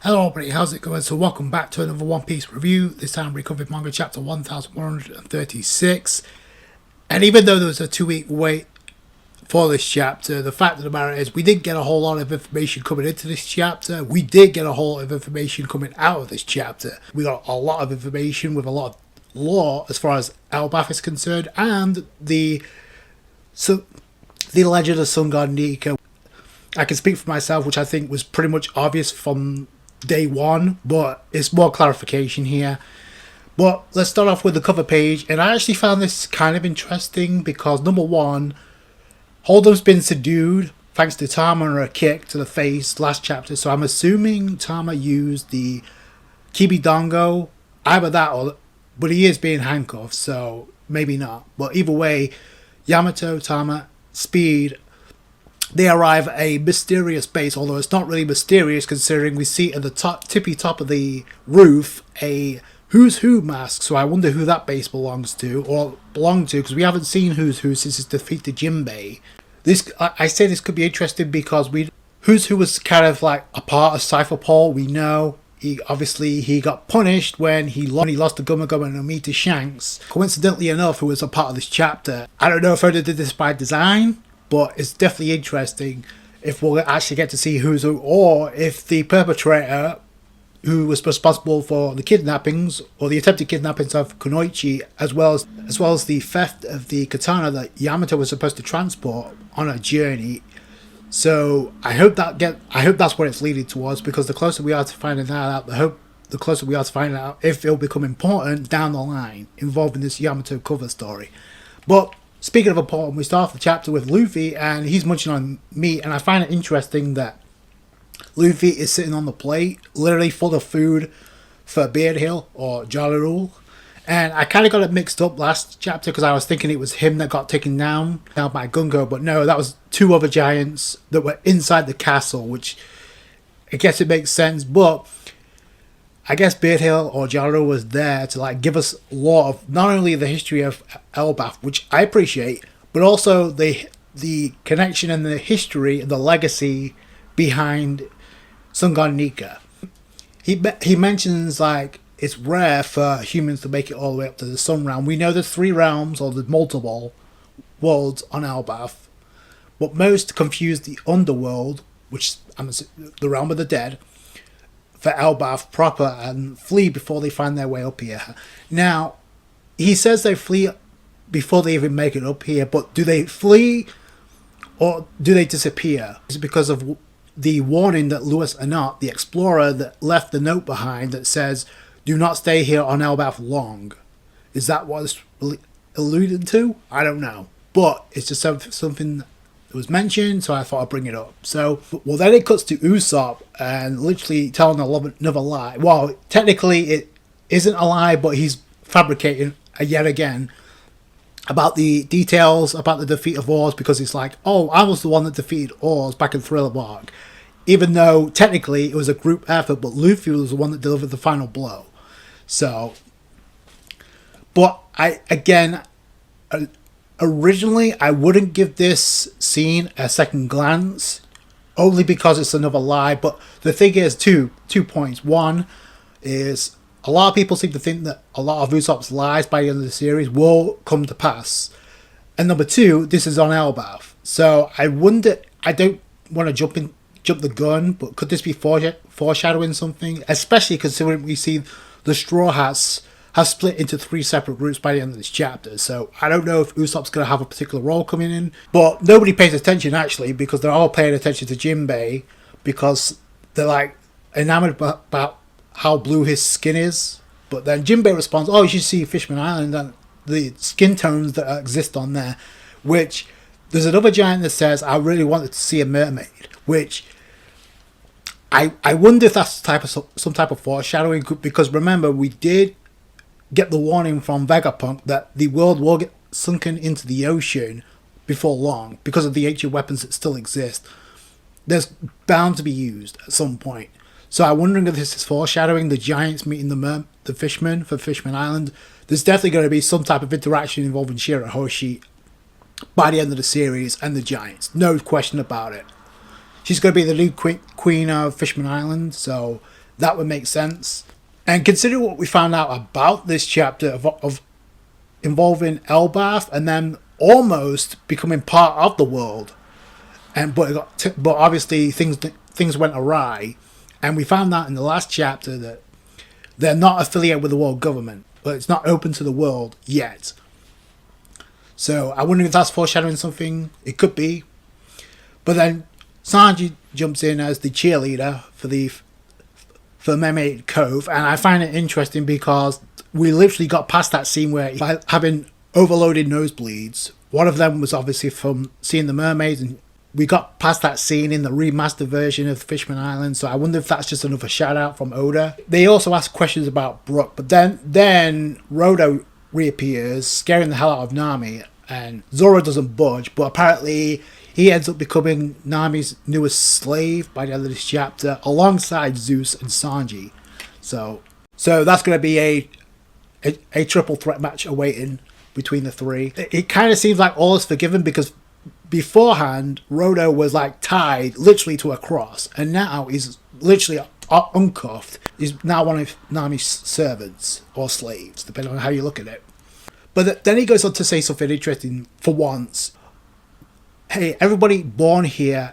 Hello everybody, how's it going? So welcome back to another One Piece review. This time we covered manga chapter 1136. And even though there was a 2-week wait for this chapter, the fact of the matter is we didn't get a whole lot of information coming into this chapter. We did get a whole lot of information coming out of this chapter. We got a lot of information with a lot of lore as far as Elbaph is concerned, and the legend of Sun God Nika. I can speak for myself, which I think was pretty much obvious from day one, but it's more clarification here. But let's start off with the cover page, and I actually found this kind of interesting because number one, Hold'em's been subdued thanks to Tama and a kick to the face last chapter, so I'm assuming Tama used the Kibidongo, either that or, but he is being handcuffed, so maybe not. But either way, Yamato, Tama, Speed, they arrive at a mysterious base, although it's not really mysterious considering we see at the tippy top of the roof a Who's Who mask. So I wonder who that base belongs to, or belonged to, because we haven't seen Who's Who since his defeat to Jinbei. I say this could be interesting because Who's Who was kind of like a part of Cypher Paul. We know he got punished when he lost the Gumma Gumma no Mi to Shanks. Coincidentally enough, who was a part of this chapter. I don't know if Oda did this by design, but it's definitely interesting if we'll actually get to see Who's Who, or if the perpetrator who was responsible for the kidnappings or the attempted kidnappings of Kunoichi, as well as the theft of the katana that Yamato was supposed to transport on a journey. So I hope that's what it's leading towards, because the closer we are to finding that out, the closer we are to finding out if it'll become important down the line involving this Yamato cover story. But speaking of important, we start off the chapter with Luffy, and he's munching on meat, and I find it interesting that Luffy is sitting on the plate, literally full of food for Beard Hill or Jolly Rule. And I kind of got it mixed up last chapter because I was thinking it was him that got taken down by Gungo, but no, that was two other giants that were inside the castle, which I guess it makes sense, but I guess Beard Hill or Jaro was there to like give us a lot of not only the history of Elbaph, which I appreciate, but also the connection and the history and the legacy behind Sun God Nika. He mentions like it's rare for humans to make it all the way up to the Sun Realm. We know there's 3 realms or there's multiple worlds on Elbaph, but most confuse the underworld, which is the realm of the dead, for Elbaph proper, and flee before they find their way up here. Now, he says they flee before they even make it up here, but do they flee or do they disappear? Is it because of the warning that Louis Anat, the explorer, that left the note behind that says, do not stay here on Elbaph long? Is that what it's alluded to? I don't know. But it's just something that was mentioned, so I thought I'd bring it up. So, well, then it cuts to Usopp and literally telling another lie. Well, technically it isn't a lie, but he's fabricating yet again about the details about the defeat of Oars, because it's like, oh, I was the one that defeated Oars back in Thriller Bark. Even though technically it was a group effort, but Luffy was the one that delivered the final blow. So, but originally I wouldn't give this scene a second glance, only because it's another lie. But the thing is, two points. One is a lot of people seem to think that a lot of Usopp's lies by the end of the series will come to pass. And number two, this is on Elbaph. So I wonder, I don't want to jump the gun, but could this be foreshadowing something? Especially considering we see the Straw Hats have split into 3 separate groups by the end of this chapter. So I don't know if Usopp's going to have a particular role coming in, but nobody pays attention actually, because they're all paying attention to Jinbei, because they're like enamored about how blue his skin is. But then Jinbei responds, oh, you should see Fishman Island and the skin tones that exist on there, which there's another giant that says, I really wanted to see a mermaid, which I wonder if that's some type of foreshadowing, because remember, we did get the warning from Vegapunk that the world will get sunken into the ocean before long because of the ancient weapons that still exist. There's bound to be used at some point. So I'm wondering if this is foreshadowing the giants meeting the fishmen for Fishman Island. There's definitely going to be some type of interaction involving Shirahoshi by the end of the series and the giants. No question about it. She's going to be the new queen of Fishman Island, so that would make sense. And consider what we found out about this chapter of involving Elbaph and then almost becoming part of the world. And but obviously things went awry, and we found out in the last chapter that they're not affiliated with the world government, but it's not open to the world yet. So I wonder if that's foreshadowing something. It could be. But then Sanji jumps in as the cheerleader for Mermaid Cove, and I find it interesting because we literally got past that scene where by having overloaded nosebleeds, one of them was obviously from seeing the mermaids, and we got past that scene in the remastered version of Fishman Island, so I wonder if that's just another shout out from Oda. They also ask questions about Brook, but then Rodo reappears, scaring the hell out of Nami, and Zoro doesn't budge, but apparently he ends up becoming Nami's newest slave by the end of this chapter, alongside Zeus and Sanji. So that's going to be a triple threat match awaiting between the three. It kind of seems like all is forgiven because beforehand, Rodo was like tied literally to a cross, and now he's literally uncuffed. He's now one of Nami's servants or slaves, depending on how you look at it. But then he goes on to say something interesting for once. Hey, everybody born here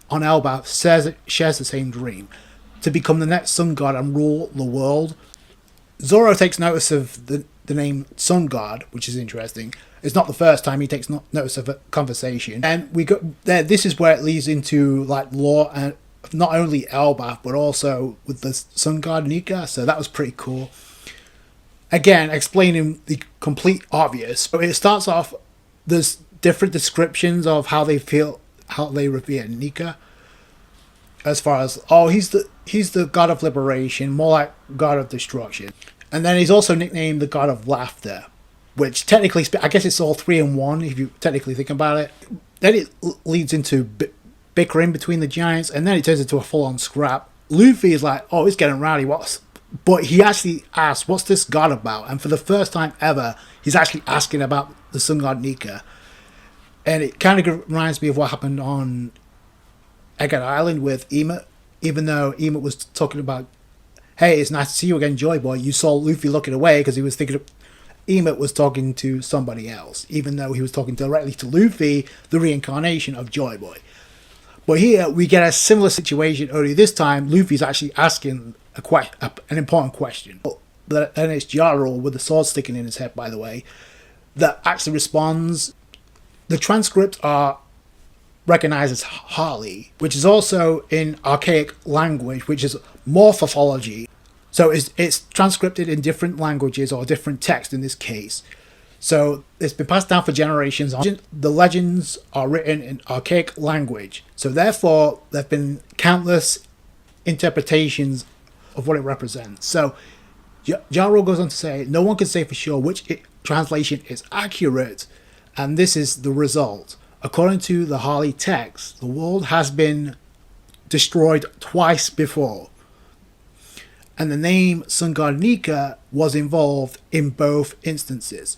on Elbaph shares the same dream, to become the next sun god and rule the world. Zoro takes notice of the name Sun God, which is interesting. It's not the first time he takes notice of a conversation, and we go there. This is where it leads into like lore, and not only Elbaph but also with the sun god Nika. So that was pretty cool. Again, explaining the complete obvious. So it starts off. There's different descriptions of how they feel, how they revere Nika. As far as he's the god of liberation, more like god of destruction, and then he's also nicknamed the god of laughter. Which technically, I guess it's all 3 in 1 if you technically think about it. Then it leads into bickering between the giants, and then it turns into a full-on scrap. Luffy is like, oh, it's getting rowdy. But he actually asks, what's this god about? And for the first time ever, he's actually asking about the sun god Nika. And it kind of reminds me of what happened on Egget Island with Emmet. Even though Emmet was talking about, hey, it's nice to see you again, Joy Boy. You saw Luffy looking away because he was thinking Emmet was talking to somebody else, even though he was talking directly to Luffy, the reincarnation of Joy Boy. But here we get a similar situation, only this time Luffy's actually asking an important question. And it's Jarl with the sword sticking in his head, by the way, that actually responds. The transcripts are recognized as Harley, which is also in archaic language, which is morphology. So it's transcribed in different languages or different text in this case. So it's been passed down for generations. The legends are written in archaic language. So therefore, there have been countless interpretations of what it represents. So Jaro goes on to say, no one can say for sure which translation is accurate. And this is the result. According to the Harley text, the world has been destroyed twice before. And the name Sun God Nika was involved in both instances.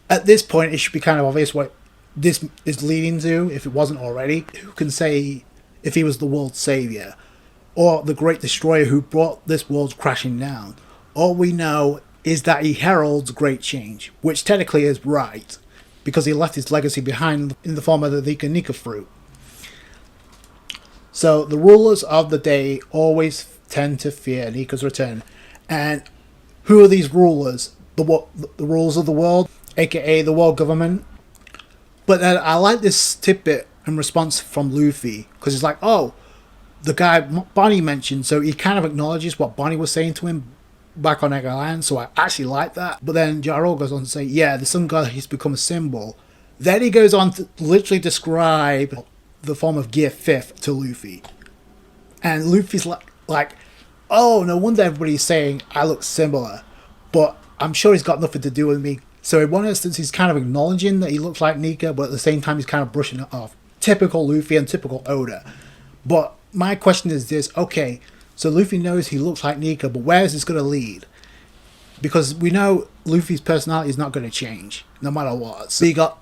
At this point, it should be kind of obvious what this is leading to, if it wasn't already. Who can say if he was the world's savior, or the great destroyer who brought this world crashing down? All we know is that he heralds great change, which technically is right, because he left his legacy behind in the form of the Nika fruit. So the rulers of the day always tend to fear Nika's return. And who are these rulers? The rulers of the world, aka the world government. But then I like this tidbit in response from Luffy, because it's like, oh, the guy Bonnie mentioned, so he kind of acknowledges what Bonnie was saying to him back on Egget Island, so I actually like that. But then Jaro goes on to say, yeah, the sun god has become a symbol. Then he goes on to literally describe the form of Gear 5th to Luffy. And Luffy's like, oh, no wonder everybody's saying I look similar, but I'm sure he's got nothing to do with me. So in one instance, he's kind of acknowledging that he looks like Nika, but at the same time, he's kind of brushing it off. Typical Luffy and typical Oda. But my question is this, okay, so Luffy knows he looks like Nika, but where is this going to lead? Because we know Luffy's personality is not going to change, no matter what. So you got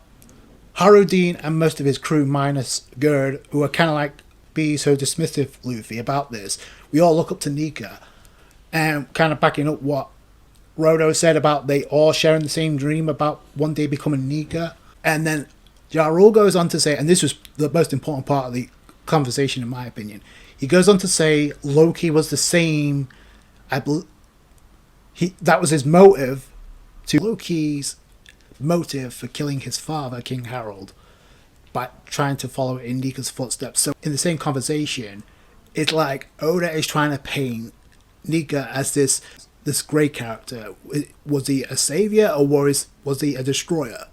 Harudin and most of his crew minus Gerd, who are kind of like being so dismissive Luffy about this, we all look up to Nika. And kind of backing up what Rodo said about they all sharing the same dream about one day becoming Nika. And then Ja Rule goes on to say, and this was the most important part of the conversation in my opinion, he goes on to say Loki was the same, that was his motive to Loki's motive for killing his father, King Harold, by trying to follow in Nika's footsteps. So in the same conversation, it's like Oda is trying to paint Nika as this great character. Was he a savior or was he a destroyer?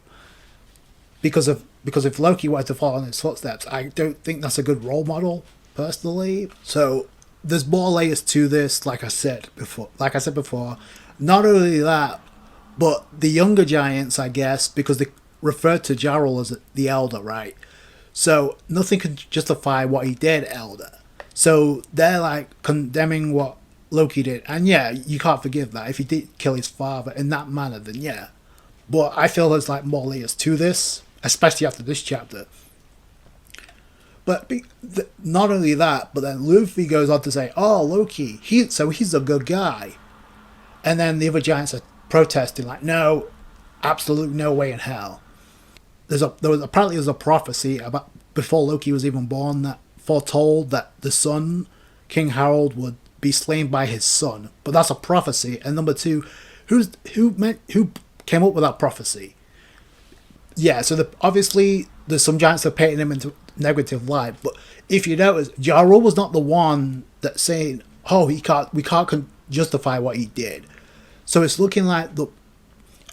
Because if Loki wanted to follow in his footsteps, I don't think that's a good role model personally. So there's more layers to this. Like I said before, not only that, but the younger giants, I guess, because they referred to Ja Rule as the elder, right? So nothing can justify what he did, elder. So they're like condemning what Loki did, and yeah, you can't forgive that. If he did kill his father in that manner, then yeah. But I feel there's like more layers to this, especially after this chapter. But not only that, but then Luffy goes on to say, "Oh, Loki, he's a good guy," and then the other giants are protesting, like, "No, absolute no way in hell." There was a prophecy about before Loki was even born that foretold that the son, King Harold, would be slain by his son. But that's a prophecy. And number two, who came up with that prophecy? Yeah, so obviously there's some giants that are painting him into negative light. But if you notice, Ja Rule was not the one that's saying, "Oh, we can't justify what he did." So it's looking like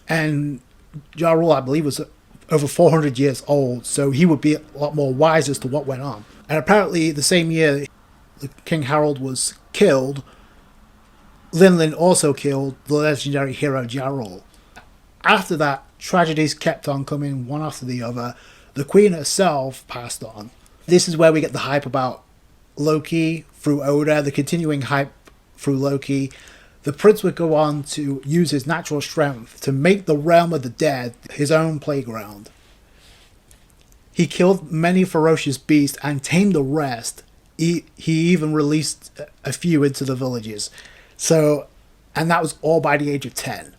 and Ja Rule, I believe, was over 400 years old, so he would be a lot more wise as to what went on. And apparently the same year King Harold was killed, Linlin also killed the legendary hero Ja Rule. After that, tragedies kept on coming one after the other. The queen herself passed on. This is where we get the hype about Loki through Oda, the continuing hype through Loki. The prince would go on to use his natural strength to make the realm of the dead his own playground. He killed many ferocious beasts and tamed the rest. He even released a few into the villages. And that was all by the age of 10.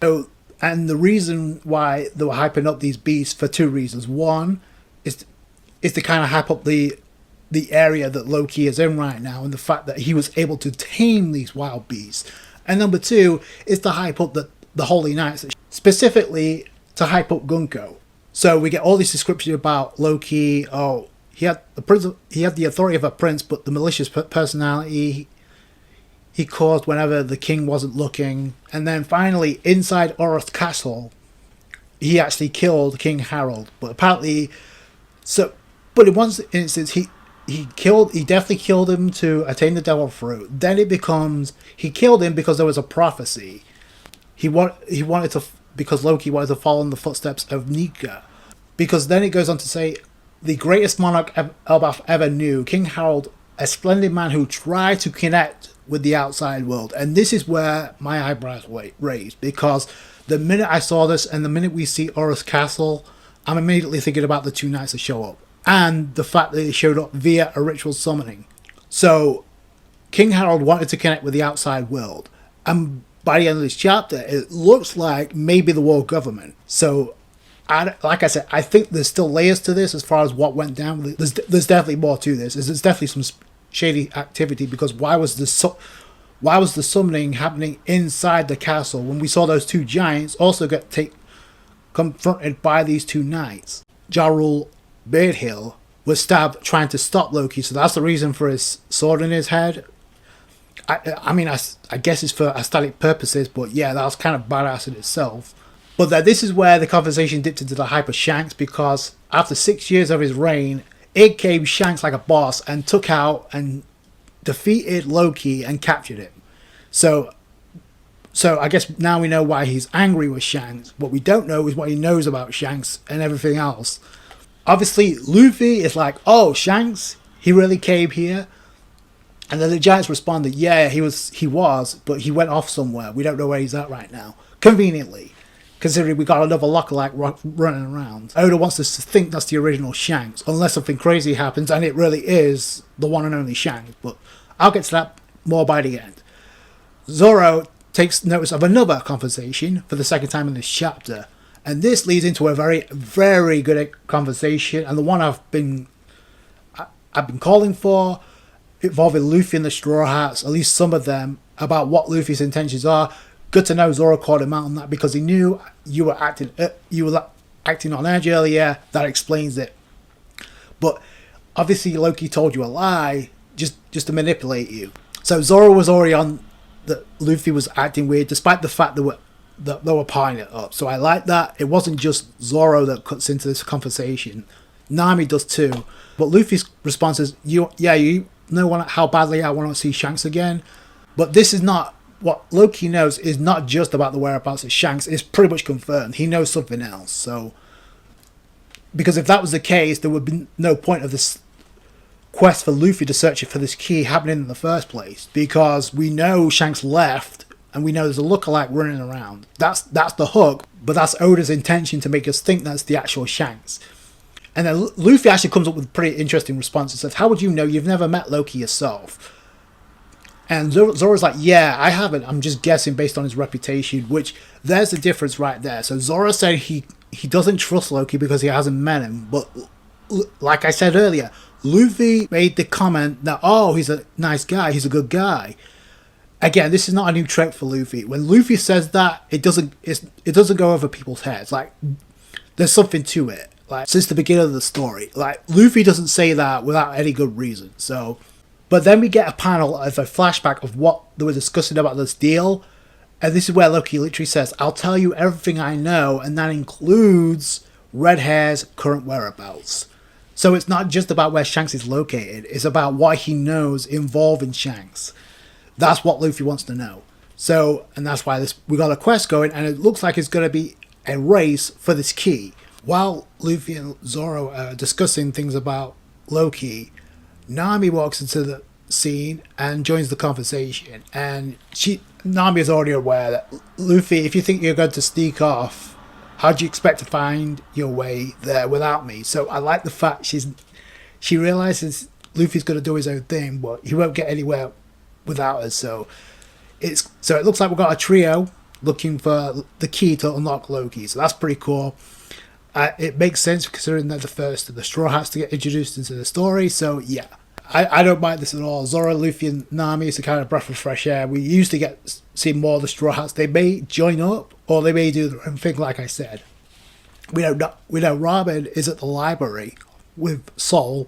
And the reason why they were hyping up these beasts for two reasons. One is to kind of hype up the area that Loki is in right now and the fact that he was able to tame these wild beasts. And number two is to hype up the Holy Knights, specifically to hype up Gunko. So we get all these descriptions about Loki. Oh, he had the authority of a prince, but the malicious personality he caused whenever the king wasn't looking. And then finally, inside Orr's castle, he actually killed King Harold. But apparently, but in one instance, he definitely killed him to attain the devil fruit. Then it becomes he killed him because there was a prophecy. Because Loki wanted to follow in the footsteps of Nika. Because then it goes on to say, the greatest monarch Elbaph ever knew, King Harold, a splendid man who tried to connect with the outside world. And this is where my eyebrows raised, because the minute I saw this and the minute we see Orr's castle, I'm immediately thinking about the two knights that show up. And the fact that they showed up via a ritual summoning. So, King Harold wanted to connect with the outside world. And by the end of this chapter, it looks like maybe the world government. So, like I said, I think there's still layers to this as far as what went down. There's definitely more to this. There's definitely some shady activity, because why was the summoning happening inside the castle when we saw those two giants also get confronted by these two knights? Ja Rule Beardhill was stabbed trying to stop Loki, so that's the reason for his sword in his head. I guess it's for aesthetic purposes, but yeah, that was kind of badass in itself. But this is where the conversation dipped into the hype of Shanks, because after 6 years of his reign, it came Shanks like a boss and took out and defeated Loki and captured him. So I guess now we know why he's angry with Shanks. What we don't know is what he knows about Shanks and everything else. Obviously, Luffy is like, "Oh, Shanks, he really came here." And then the giants responded, "Yeah, he was, but he went off somewhere. We don't know where he's at right now." Conveniently, considering we got another lookalike running around. Oda wants us to think that's the original Shanks, unless something crazy happens and it really is the one and only Shanks. But I'll get to that more by the end. Zoro takes notice of another conversation for the second time in this chapter, and this leads into a very, very good conversation, and the one I've been calling for, involving Luffy and the Straw Hats, at least some of them, about what Luffy's intentions are. Good to know Zoro called him out on that because he knew you were acting on edge earlier. That explains it. But obviously Loki told you a lie just to manipulate you. So Zoro was already on that Luffy was acting weird, despite the fact that they were piling it up. So I like that. It wasn't just Zoro that cuts into this conversation. Nami does too. But Luffy's response is, you know how badly I want to see Shanks again. But this is not, what Loki knows is not just about the whereabouts of Shanks. It's pretty much confirmed. He knows something else. So, because if that was the case, there would be no point of this quest for Luffy to search for this key happening in the first place. Because we know Shanks left, and we know there's a lookalike running around. That's the hook, but that's Oda's intention to make us think that's the actual Shanks. And then Luffy actually comes up with a pretty interesting response. It says, how would you know? You've never met Loki yourself. And Zoro's like, yeah, I haven't. I'm just guessing based on his reputation, which there's the difference right there. So Zoro said he doesn't trust Loki because he hasn't met him. But like I said earlier, Luffy made the comment that, oh, he's a nice guy. He's a good guy. Again, this is not a new trick for Luffy. When Luffy says that, it doesn't go over people's heads. Like, there's something to it. Like, since the beginning of the story. Like, Luffy doesn't say that without any good reason. So, but then we get a panel of a flashback of what they were discussing about this deal. And this is where Loki literally says, I'll tell you everything I know. And that includes Red Hair's current whereabouts. So it's not just about where Shanks is located. It's about what he knows involving Shanks. That's what Luffy wants to know. So, and that's why we got a quest going. And it looks like it's going to be a race for this key. While Luffy and Zoro are discussing things about Loki, Nami walks into the scene and joins the conversation. And Nami is already aware that, Luffy, if you think you're going to sneak off, how do you expect to find your way there without me? So I like the fact she realizes Luffy's going to do his own thing, but he won't get anywhere without us. So it looks like we've got a trio looking for the key to unlock Loki. So that's pretty cool. It makes sense considering they're the first of the Straw Hats to get introduced into the story. So yeah, I don't mind this at all. Zoro, Luffy, and Nami is a kind of breath of fresh air. We used to see more of the Straw Hats. They may join up or they may do their own thing. Like I said, we know Robin is at the library with Sol.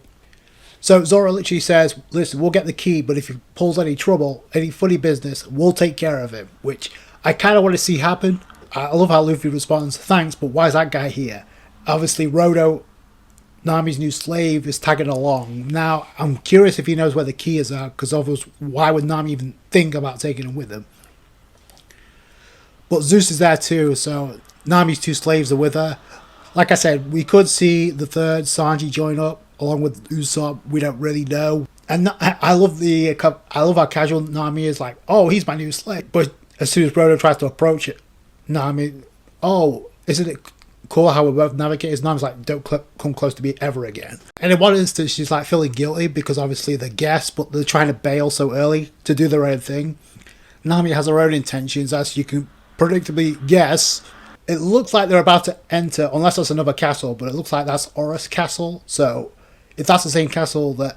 So Zoro literally says, listen, we'll get the key, but if he pulls any trouble, any funny business, we'll take care of him. Which I kind of want to see happen. I love how Luffy responds, thanks, but why is that guy here? Obviously, Rodo, Nami's new slave, is tagging along. Now, I'm curious if he knows where the key is at, because obviously, why would Nami even think about taking him with him? But Zeus is there too, so Nami's two slaves are with her. Like I said, we could see the third Sanji join up, along with Usopp. We don't really know. And I love how casual Nami is, like, oh, he's my new slave. But as soon as Rodo tries to approach it, Nami, oh, isn't it cool how we're both navigators? Nami's like, don't come close to me ever again. And in one instance, she's like feeling guilty because obviously they're guests, but they're trying to bail so early to do their own thing. Nami has her own intentions, as you can predictably guess. It looks like they're about to enter, unless that's another castle, but it looks like that's Horus Castle. So if that's the same castle that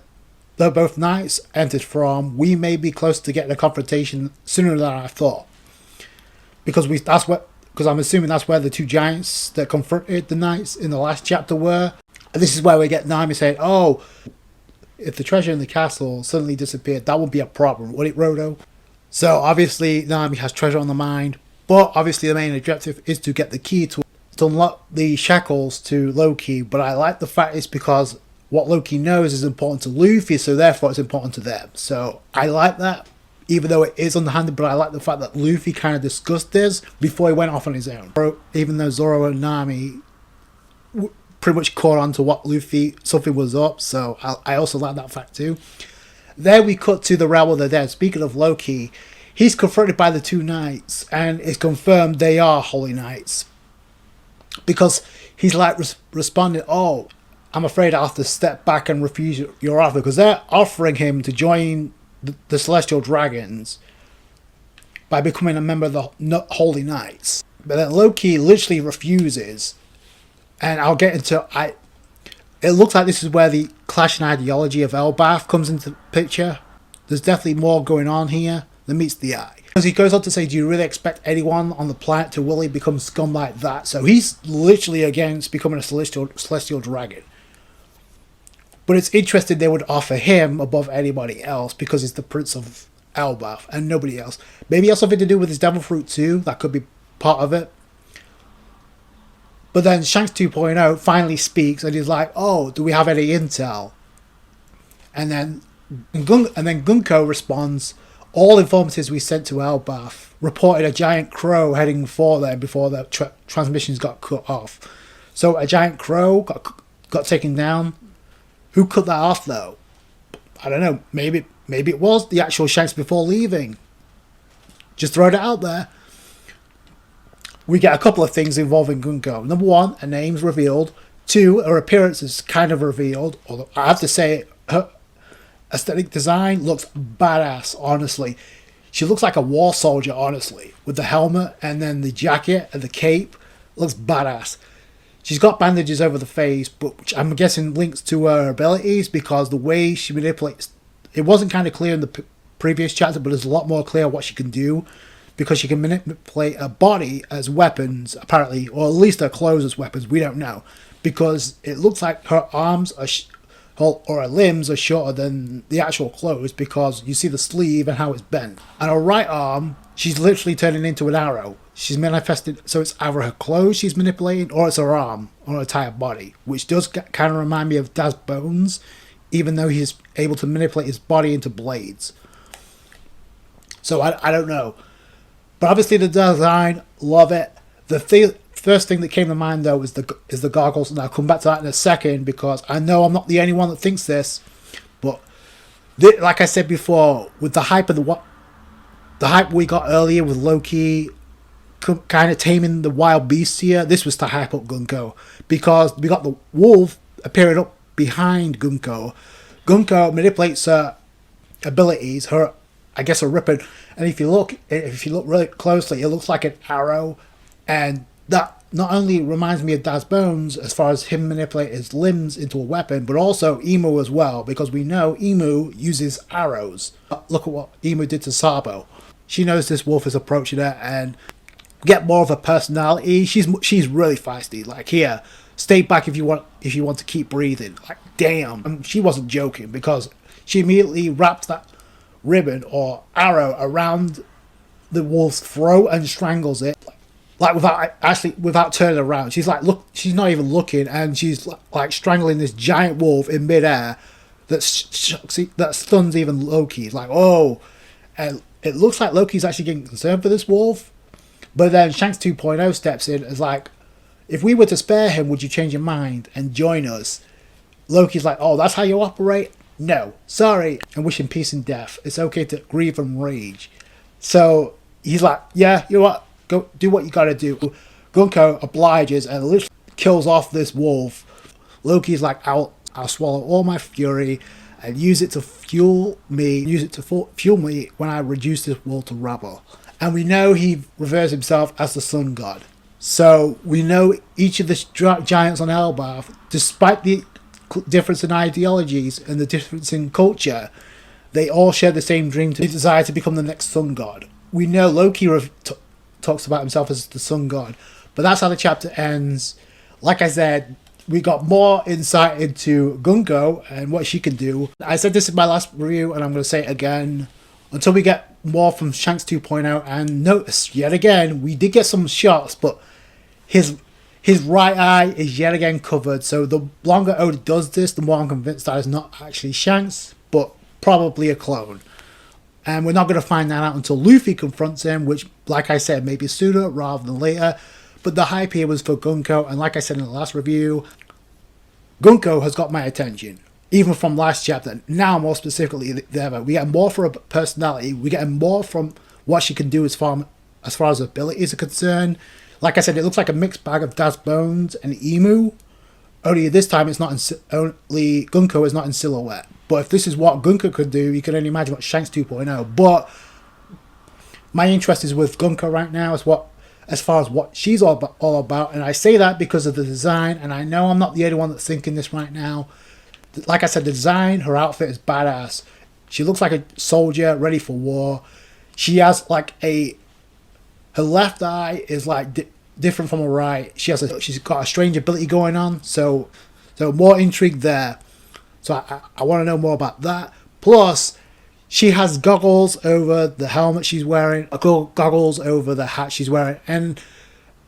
they're both knights entered from, we may be close to getting a confrontation sooner than I thought. Because I'm assuming that's where the two giants that confronted the knights in the last chapter were. And this is where we get Nami saying, oh, if the treasure in the castle suddenly disappeared, that would be a problem, would it, Rodo? So obviously Nami has treasure on the mind, but obviously the main objective is to get the key to unlock the shackles to Loki. But I like the fact it's because what Loki knows is important to Luffy, so therefore it's important to them. So I like that. Even though it is underhanded, but I like the fact that Luffy kind of discussed this before he went off on his own. Even though Zoro and Nami pretty much caught on to what Luffy, something was up, so I also like that fact too. There we cut to the realm of the dead. Speaking of Loki, he's confronted by the two knights, and it's confirmed they are holy knights. Because he's like responding, oh, I'm afraid I have to step back and refuse your offer, because they're offering him to join the Celestial Dragons by becoming a member of the Holy Knights. But then Loki literally refuses, and I'll get into it looks like this is where the clashing ideology of Elbaph comes into the picture. There's definitely more going on here than meets the eye. Because he goes on to say, do you really expect anyone on the planet to willingly become scum like that? So he's literally against becoming a celestial dragon. But it's interesting they would offer him above anybody else because he's the Prince of Elbaph and nobody else. Maybe it has something to do with his devil fruit too. That could be part of it. But then Shanks 2.0 finally speaks and he's like, oh, do we have any intel? And then Gunko responds, all informatives we sent to Elbaph reported a giant crow heading for them before the transmissions got cut off. So a giant crow got taken down. Who cut that off though? I don't know. Maybe it was the actual Shanks before leaving. Just throwing it out there. We get a couple of things involving Gunko. Number one, her name's revealed. Two, her appearance is kind of revealed. Although I have to say, her aesthetic design looks badass, honestly. She looks like a war soldier, honestly. With the helmet and then the jacket and the cape. Looks badass. She's got bandages over the face, but which I'm guessing links to her abilities because the way she manipulates... It wasn't kind of clear in the previous chapter, but it's a lot more clear what she can do. Because she can manipulate her body as weapons, apparently, or at least her clothes as weapons. We don't know, because it looks like her arms are or her limbs are shorter than the actual clothes, because you see the sleeve and how it's bent. And her right arm, she's literally turning into an arrow. She's manifested, so it's either her clothes she's manipulating, or it's her arm, or her entire body, which does kind of remind me of Daz Bones, even though he's able to manipulate his body into blades. So I don't know. But obviously the design, love it. The first thing that came to mind though is the goggles, and I'll come back to that in a second because I know I'm not the only one that thinks this. But like I said before, with the hype of the hype we got earlier with Loki kind of taming the wild beasts here, this was to hype up Gunko because we got the wolf appearing up behind Gunko. Gunko manipulates her abilities, her ripping, and if you look really closely, it looks like an arrow, and that not only reminds me of Daz Bones as far as him manipulating his limbs into a weapon, but also Emu as well, because we know Emu uses arrows. Look at what Emu did to Sabo. She knows this wolf is approaching her, and get more of a personality. She's really feisty. Like, here, stay back if you want to keep breathing. Like, damn, and she wasn't joking because she immediately wrapped that ribbon or arrow around the wolf's throat and strangles it, like without turning around. She's like, look, she's not even looking, and she's like strangling this giant wolf in midair that stuns even Loki. Like, oh, and it looks like Loki's actually getting concerned for this wolf. But then Shanks 2.0 steps in as like, if we were to spare him, would you change your mind and join us? Loki's like, oh, that's how you operate? No, sorry, and wish him peace and death. It's okay to grieve and rage. So he's like, yeah, you know what? Go do what you gotta do. Gunko obliges and literally kills off this wolf. Loki's like, I'll swallow all my fury and use it to fuel me. Fuel me when I reduce this wolf to rubble. And we know he reveres himself as the sun god. So we know each of the giants on Elbaph, despite the difference in ideologies and the difference in culture, they all share the same dream, to desire to become the next sun god. We know Loki talks about himself as the sun god, but that's how the chapter ends. Like I said, we got more insight into Gunko and what she can do. I said this in my last review, and I'm going to say it again until we get more from Shanks 2.0. And notice yet again, we did get some shots, but his right eye is yet again covered. So the longer Oda does this, the more I'm convinced that it's not actually Shanks, but probably a clone. And we're not going to find that out until Luffy confronts him, which, like I said, maybe sooner rather than later. But the hype here was for Gunko, and like I said in the last review, Gunko has got my attention, even from last chapter. Now, more specifically than ever, we get more from her personality. We get more from what she can do as far as abilities are concerned. Like I said, it looks like a mixed bag of Daz Bones and Emu. Only this time, it's not only Gunko is not in silhouette. But if this is what Gunka could do, you can only imagine what Shanks 2.0. But my interest is with Gunka right now, as far as what she's all about. And I say that because of the design, and I know I'm not the only one that's thinking this right now. Like I said, the design, her outfit is badass. She looks like a soldier ready for war. She has like her left eye is like different from her right. She's got a strange ability going on, so more intrigue there. So I want to know more about that. Plus, she has goggles over the helmet she's wearing, goggles over the hat she's wearing. And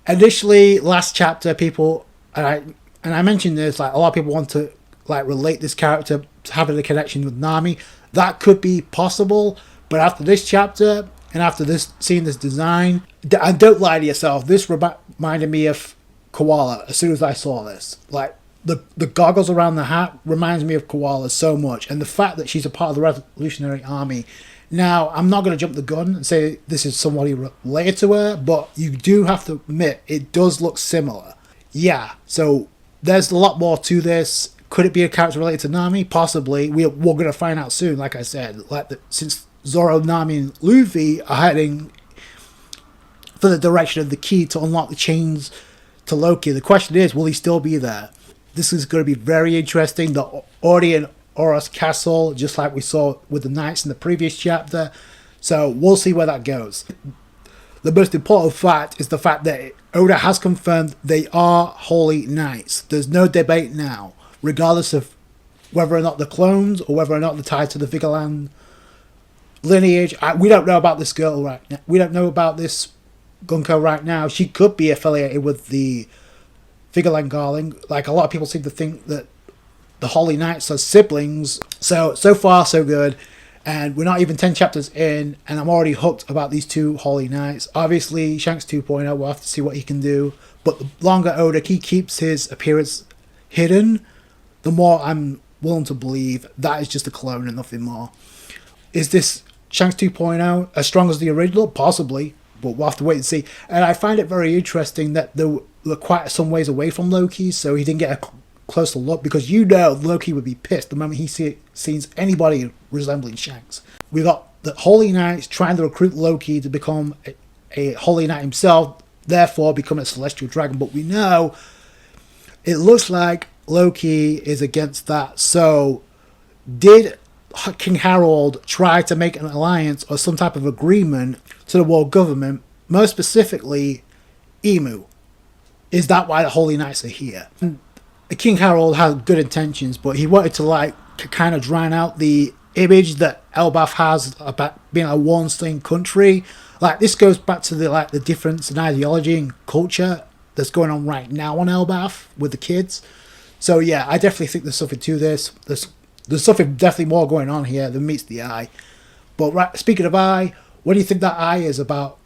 initially, last chapter, people, and I mentioned this, like a lot of people want to like relate this character to having a connection with Nami. That could be possible, but after this chapter and after seeing this design, and don't lie to yourself, this reminded me of Koala as soon as I saw this. Like the goggles around the hat reminds me of Koala so much, and the fact that she's a part of the Revolutionary Army. Now, I'm not going to jump the gun and say this is somebody related to her, but you do have to admit it does look similar. Yeah, so there's a lot more to this. Could it be a character related to Nami? Possibly. We're going to find out soon, like I said. Since Zoro, Nami, and Luffy are heading for the direction of the key to unlock the chains to Loki, the question is, will he still be there? This is going to be very interesting. The already in Oros Castle, just like we saw with the Knights in the previous chapter. So we'll see where that goes. The most important fact is the fact that Oda has confirmed they are Holy Knights. There's no debate now, regardless of whether or not they're clones or whether or not they're tied to the Vigeland lineage. We don't know about this girl right now. We don't know about this Gunko right now. She could be affiliated with the Vigeland Garling. Like a lot of people seem to think that the Holy Knights are siblings. So far so good. And we're not even 10 chapters in, and I'm already hooked about these two Holy Knights. Obviously, Shanks 2.0, we'll have to see what he can do. But the longer Oda he keeps his appearance hidden, the more I'm willing to believe that is just a clone and nothing more. Is this Shanks 2.0 as strong as the original? Possibly, but we'll have to wait and see. And I find it very interesting that they were quite some ways away from Loki, so he didn't get a closer look, because you know Loki would be pissed the moment he sees anybody resembling Shanks. We got the Holy Knights trying to recruit Loki to become a Holy Knight himself, therefore become a celestial dragon, but we know it looks like Loki is against that. So did King Harold try to make an alliance or some type of agreement to the world government, most specifically Emu? Is that why the Holy Knights are here? King Harold had good intentions, but he wanted to kind of drown out the image that Elbaph has about being a one-sling country. Like, this goes back to the difference in ideology and culture that's going on right now on Elbaph with the kids. So yeah, I definitely think there's something to this. There's something definitely more going on here than meets the eye. But speaking of eye, what do you think that eye is about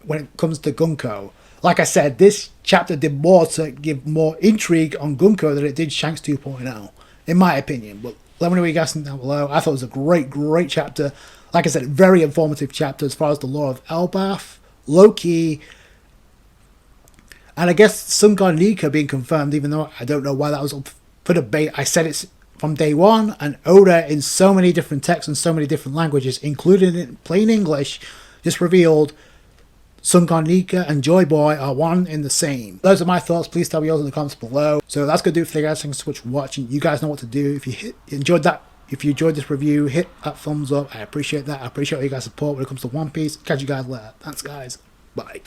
when it comes to Gunko? Like I said, this chapter did more to give more intrigue on Gunko than it did Shanks 2.0, in my opinion. But let me know what you guys think down below. I thought it was a great chapter. Like I said, very informative chapter as far as the lore of Elbaph, Loki, and I guess Sun God Nika being confirmed, even though I don't know why that was up for debate. I said it from day one, and Oda in so many different texts and so many different languages, including in plain English, just revealed Sun God Nika and Joy Boy are one in the same. Those are my thoughts. Please tell me yours in the comments below. So that's going to do it for you guys. Thanks so much for watching. You guys know what to do. If you enjoyed this review, hit that thumbs up. I appreciate that. I appreciate all you guys' support when it comes to One Piece. Catch you guys later. Thanks, guys. Bye.